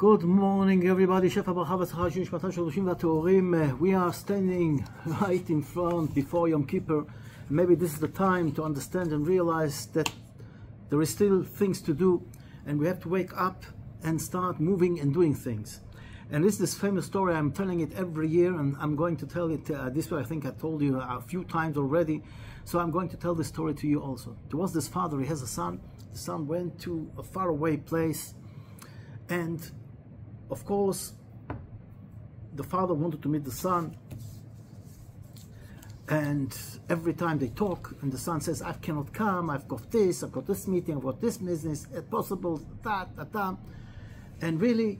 Good morning, everybody. We are standing right in front before Yom Kippur. Maybe this is the time to understand and realize that there is still things to do, and we have to wake up and start moving and doing things. And this is this famous story. I'm telling it every year, and I'm going to tell it this way. I think I told you a few times already, so I'm going to tell this story to you also. There was this father. He has a son. The son went to a faraway place, and of course, the father wanted to meet the son, and every time they talk, and the son says, I cannot come, I've got this meeting, I've got this business, it's possible, that. And really,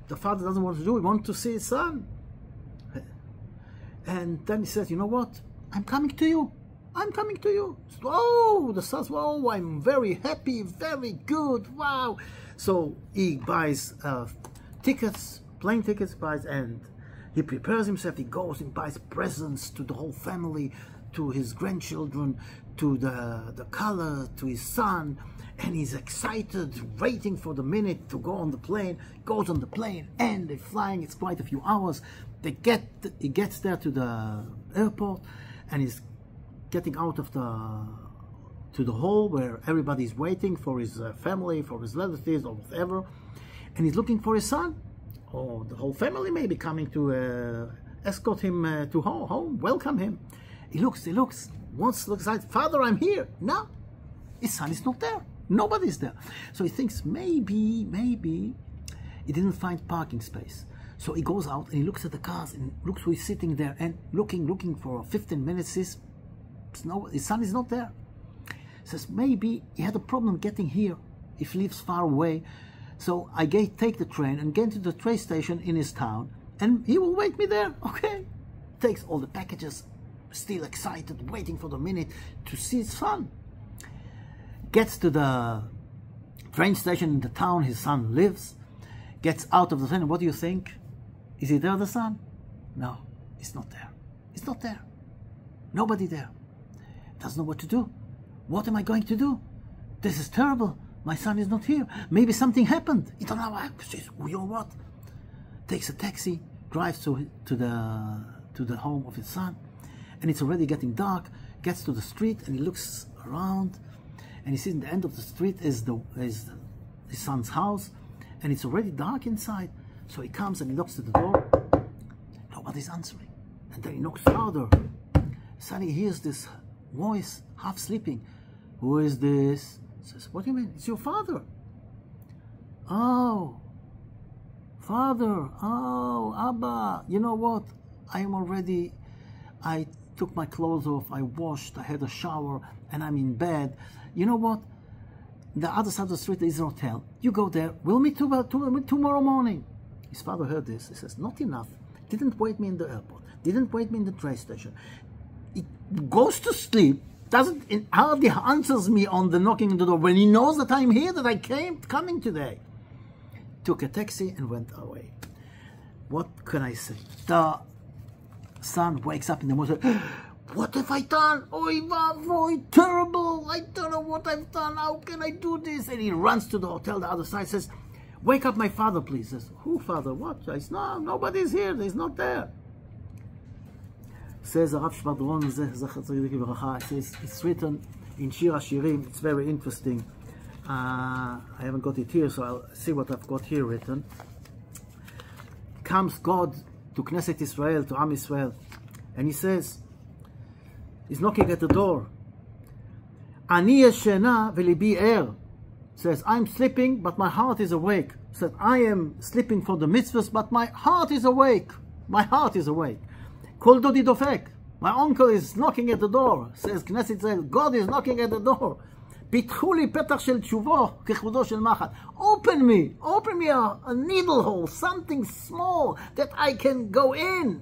the father doesn't want to do it, he wants to see his son. And then he says, you know what, I'm coming to you. Oh, the son says, oh, I'm very happy, very good, wow. So he buys tickets, plane tickets, and he prepares himself. He goes and buys presents to the whole family, to his grandchildren, to the color, to his son, and he's excited, waiting for the minute to go on the plane. Goes on the plane, and they're flying. It's quite a few hours. He gets there to the airport, and he's getting out of to the hall where everybody's waiting for his family, for his relatives, or whatever. And he's looking for his son, or the whole family may be coming to escort him to home, welcome him. He looks, looks inside, Father, I'm here. No, his son is not there. Nobody's there. So he thinks maybe he didn't find parking space. So he goes out and he looks at the cars and looks who is sitting there, and looking for 15 minutes. His son is not there. Says maybe he had a problem getting here if he lives far away. So I take the train and get to the train station in his town, and he will wait me there. Okay. Takes all the packages, still excited, waiting for the minute to see his son. Gets to the train station in the town his son lives. Gets out of the train. What do you think? Is he there, the son? No, he's not there. He's not there. Nobody there. Doesn't know what to do. What am I going to do? This is terrible. My son is not here. Maybe something happened. He don't know. Says, you know what? Takes a taxi, drives to the home of his son, and it's already getting dark. Gets to the street and he looks around, and he sees in the end of the street is his son's house, and it's already dark inside. So he comes and he knocks at the door. Nobody's answering, and then he knocks louder. Suddenly he hears this voice, half sleeping. Who is this? Says, what do you mean? It's your father. Oh, father. Oh, Abba. You know what? I took my clothes off, I washed, I had a shower, and I'm in bed. You know what? The other side of the street is a hotel. You go there. We'll meet tomorrow morning. His father heard this. He says, not enough. Didn't wait me in the airport. Didn't wait me in the train station. He goes to sleep. Hardly answers me on the knocking on the door when he knows that I'm here, that I coming today. Took a taxi and went away. What can I say? The son wakes up in the morning. What have I done? Oy vavoy, terrible! I don't know what I've done. How can I do this? And he runs to the hotel. The other side says, "Wake up my father, please." Says, "Who, father? What?" I says, "No, nobody's here. He's not there." Says the Rav Shvadron, it's written in shiur. It's very interesting. I haven't got it here, so I'll see what I've got here written. Comes God to Knesset Israel, to Am Israel, and he says, he's knocking at the door. Ani yeshena v'libi er. Says, I'm sleeping, but my heart is awake. Says, I am sleeping for the mitzvahs, but my heart is awake. My heart is awake. Kol dodi dofek. My uncle is knocking at the door. Says Knesset Israel, God is knocking at the door. Pitchu li petach shel tshuvo kechudo shel machat. Open me a needle hole, something small that I can go in.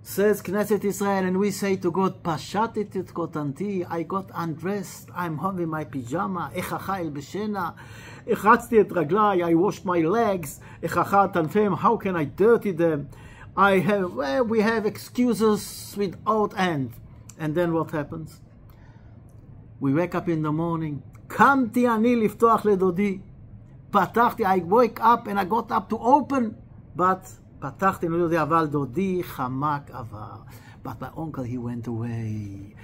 Says Knesset Israel, and we say to God, Pashatit et kotanti, I got undressed, I'm home in my pyjama, echacha el beshena, echatzti et raglai, I washed my legs, echacha tanfem, how can I dirty them? We have excuses without end. And then what happens? We wake up in the morning, Kamti ani liftoach ledodi. פתחתי, I woke up and I got up to open, but פתחתי, אני לא יודע, אבל דודי חמק עבר. But my uncle, he went away.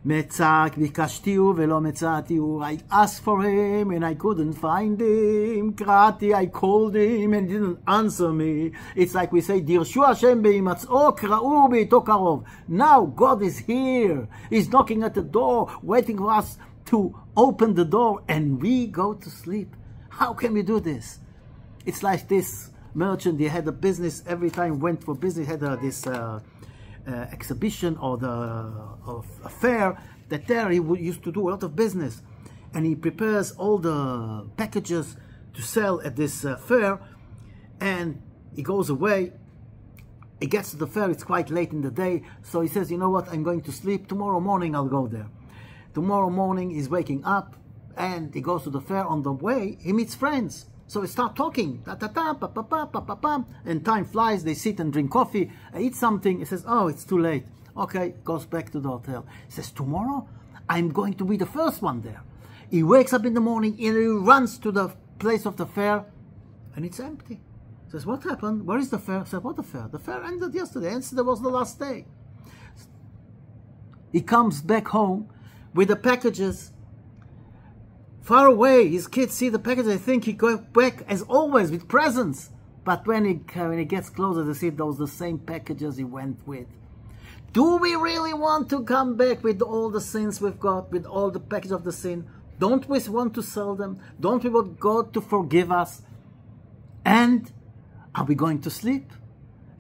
מצק, ביקשתיהו ולא מצאתיהו. I asked for him and I couldn't find him. קראתי, I called him and he didn't answer me. It's like we say, דירשו השם בהימצאו, קראו בעתו קרוב. Now God is here. He's knocking at the door, waiting for us to open the door, and we go to sleep. How can we do this? It's like this merchant, he had a business, every time went for business, had this exhibition or a fair, that there he used to do a lot of business, and he prepares all the packages to sell at this fair, and he goes away. He gets to the fair, it's quite late in the day, so he says, you know what, I'm going to sleep, tomorrow morning I'll go there. Tomorrow morning he's waking up and he goes to the fair. On the way he meets friends, so they start talking, and time flies. They sit and drink coffee, eat something. He says, oh, it's too late. Okay, goes back to the hotel. He says, tomorrow I'm going to be the first one there. He wakes up in the morning and he runs to the place of the fair, and it's empty. He says, what happened? Where is the fair? He said, what the fair? The fair ended yesterday, and that was the last day. He comes back home with the packages. Far away, his kids see the package, they think he goes back as always with presents. But when he gets closer, they see those the same packages he went with. Do we really want to come back with all the sins we've got, with all the package of the sin? Don't we want to sell them? Don't we want God to forgive us? And are we going to sleep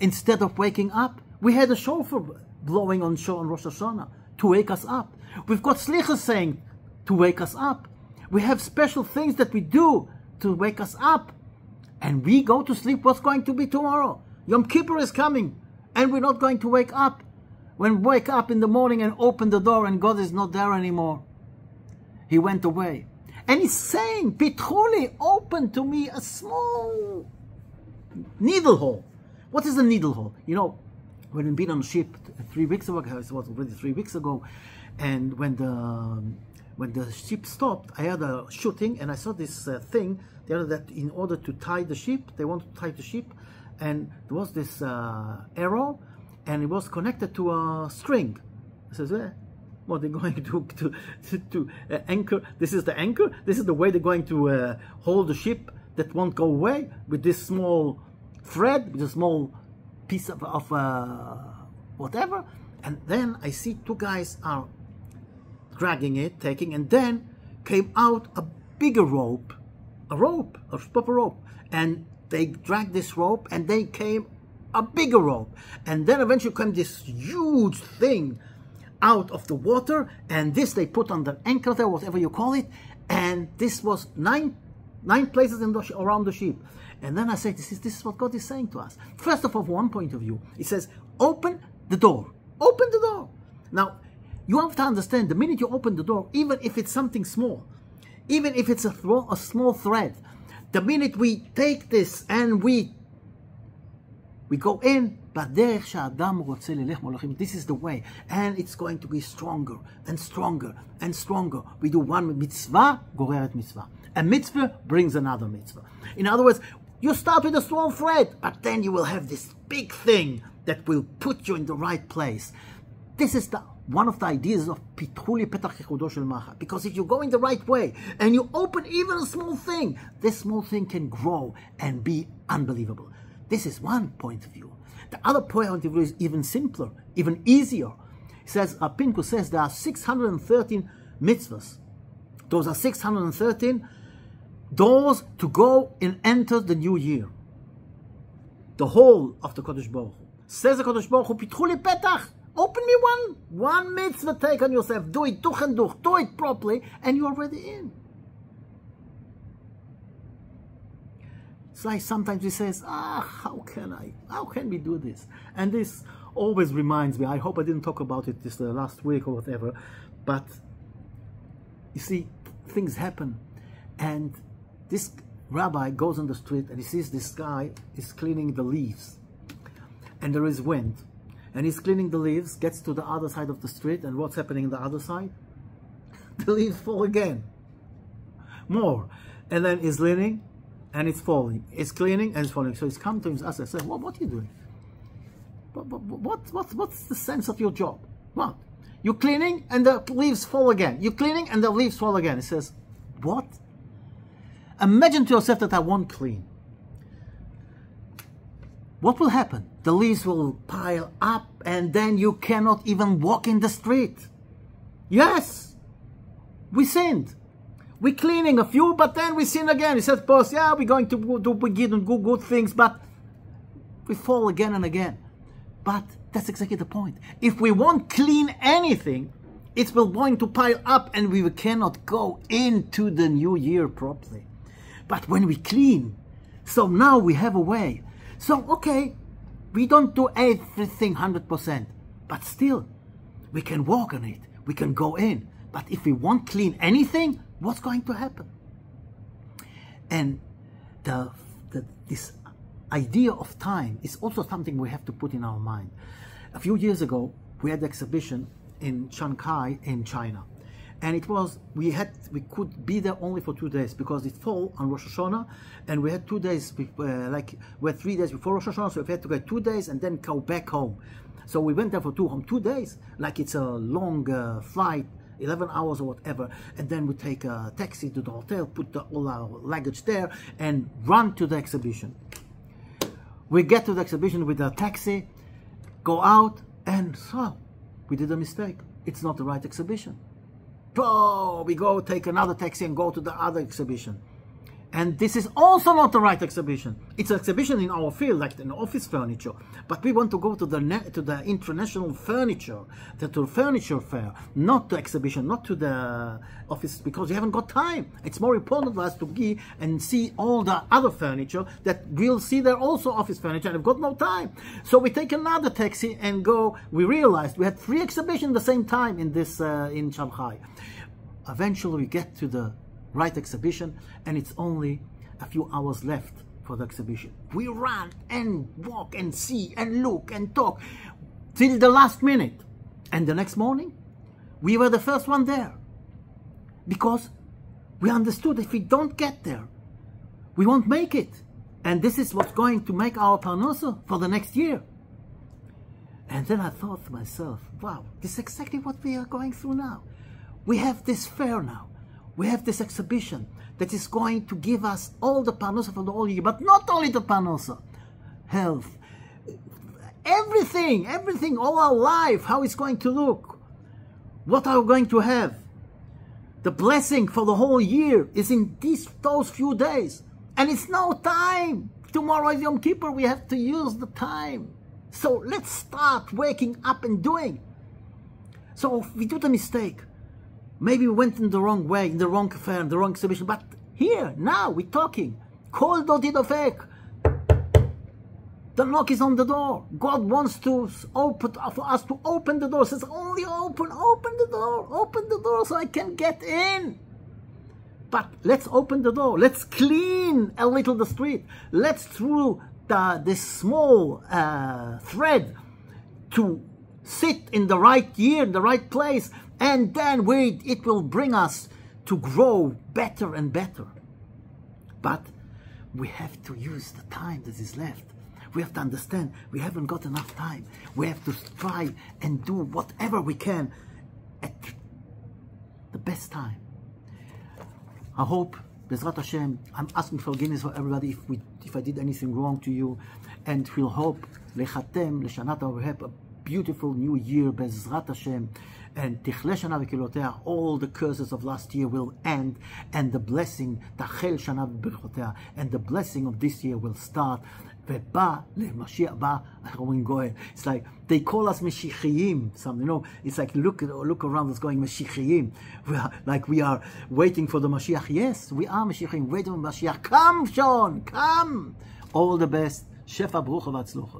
instead of waking up? We had a shofar blowing on Rosh Hashanah to wake us up. We've got slichas saying to wake us up. We have special things that we do to wake us up. And we go to sleep. What's going to be tomorrow? Yom Kippur is coming, and we're not going to wake up. When we wake up in the morning and open the door and God is not there anymore. He went away. And he's saying, Pitruli, open to me a small needle hole. What is a needle hole? You know, when we've been on a ship 3 weeks ago, it was already 3 weeks ago, and when the ship stopped, I had a shooting, and I saw this thing, that in order to tie the ship, they wanted to tie the ship, and there was this arrow, and it was connected to a string. I says, what they're going to anchor? This is the anchor? This is the way they're going to hold the ship that won't go away, with this small thread, with a small piece of whatever. And then I see 2 guys are dragging it, taking, and then came out a bigger rope, a proper rope, and they dragged this rope, and they came a bigger rope, and then eventually came this huge thing out of the water, and this they put on the anchor there, whatever you call it, and this was nine places around the ship. And then I say, this is what God is saying to us. First of all, from one point of view, He says, open the door. Open the door. Now, you have to understand, the minute you open the door, even if it's something small, even if it's a small thread, the minute we take this and we go in, this is the way, and it's going to be stronger and stronger and stronger. We do one mitzvah, goreret mitzvah. A mitzvah brings another mitzvah. In other words, you start with a small thread, but then you will have this big thing that will put you in the right place. This is one of the ideas of Pitruli Petach Yechudo Shel Macha. Because if you go in the right way and you open even a small thing, this small thing can grow and be unbelievable. This is one point of view. The other point of view is even simpler, even easier. He says, Pinkus says there are 613 mitzvahs. Those are 613 doors to go and enter the new year. The whole of the Kodesh Baruch Hu. Says the Kodesh Baruch Hu, Pitruli Petach, open me one mitzvah, take on yourself, do it, duch and duch, do it properly, and you're already in. It's like sometimes we say, how can we do this? And this always reminds me, I hope I didn't talk about it this last week or whatever, but you see, things happen, and this rabbi goes on the street and he sees this guy is cleaning the leaves, and there is wind, and he's cleaning the leaves, gets to the other side of the street, and what's happening on the other side? The leaves fall again, more, and then he's leaning, and it's falling. It's cleaning and it's falling. So it's come to us and said, well, what are you doing? What's the sense of your job? What? You're cleaning and the leaves fall again. You're cleaning and the leaves fall again. He says, what? Imagine to yourself that I won't clean. What will happen? The leaves will pile up and then you cannot even walk in the street. Yes, we sinned. We're cleaning a few, but then we sin again. He says, boss, yeah, we're going to do good things, but we fall again and again. But that's exactly the point. If we won't clean anything, it will going to pile up and we cannot go into the new year properly. But when we clean, so now we have a way. So, okay, we don't do everything 100%, but still, we can walk on it. We can go in. But if we won't clean anything, what's going to happen? And this idea of time is also something we have to put in our mind. A few years ago, we had an exhibition in Shanghai in China. And it was, we could be there only for 2 days because it fell on Rosh Hashanah, and we had 2 days, we had 3 days before Rosh Hashanah, so we had to go 2 days and then go back home. So we went there for 2 days, like it's a long flight, 11 hours or whatever, and then we take a taxi to the hotel, put all our luggage there, and run to the exhibition. We get to the exhibition with a taxi, go out, and so we did a mistake. It's not the right exhibition. Oh, we go take another taxi and go to the other exhibition. And this is also not the right exhibition. It's an exhibition in our field, like in office furniture. But we want to go to the international furniture, to the furniture fair, not the exhibition, not to the office, because we haven't got time. It's more important for us to go and see all the other furniture that we'll see there also office furniture, and we've got no time. So we take another taxi and go. We realized we had 3 exhibitions at the same time in this in Shanghai. Eventually we get to the right exhibition, and it's only a few hours left for the exhibition. We run and walk and see and look and talk till the last minute, and the next morning we were the first one there, because we understood if we don't get there, we won't make it, and this is what's going to make our parnasa for the next year. And then I thought to myself, wow, this is exactly what we are going through now. We have this fair now. We have this exhibition that is going to give us all the parnasa for the whole year, but not only the parnasa, health, everything, all our life, how it's going to look, what are we going to have. The blessing for the whole year is in those few days, and it's no time. Tomorrow is Yom Kippur, we have to use the time. So let's start waking up and doing. So if we do the mistake, maybe we went in the wrong way, in the wrong fair, in the wrong exhibition. But here, now, we're talking. Kol dodi dofek. The knock is on the door. God wants to open for us to open the door. Says, only open the door so I can get in. But let's open the door. Let's clean a little the street. Let's through this small thread to sit in the right year, in the right place. And then it will bring us to grow better and better. But we have to use the time that is left. We have to understand we haven't got enough time. We have to try and do whatever we can at the best time. I hope, Bezrat Hashem, I'm asking forgiveness for everybody if I did anything wrong to you. And we'll hope, Lechatem, Leshanata, we have a beautiful new year, Bezrat Hashem. And Tichle Shana v'Kilotea, all the curses of last year will end, and the blessing, Tachel Shana v'Berchotea, and the blessing of this year will start. Ve'ba le'Mashiach ba Achron Goel. It's like they call us Meshichiyim. Some, it's like look around us, going Meshichiyim. We are waiting for the Mashiach. Yes, we are Meshichiyim, waiting for Mashiach. Come, Sean, come. All the best. Shefa Brucha v'Atzlucha.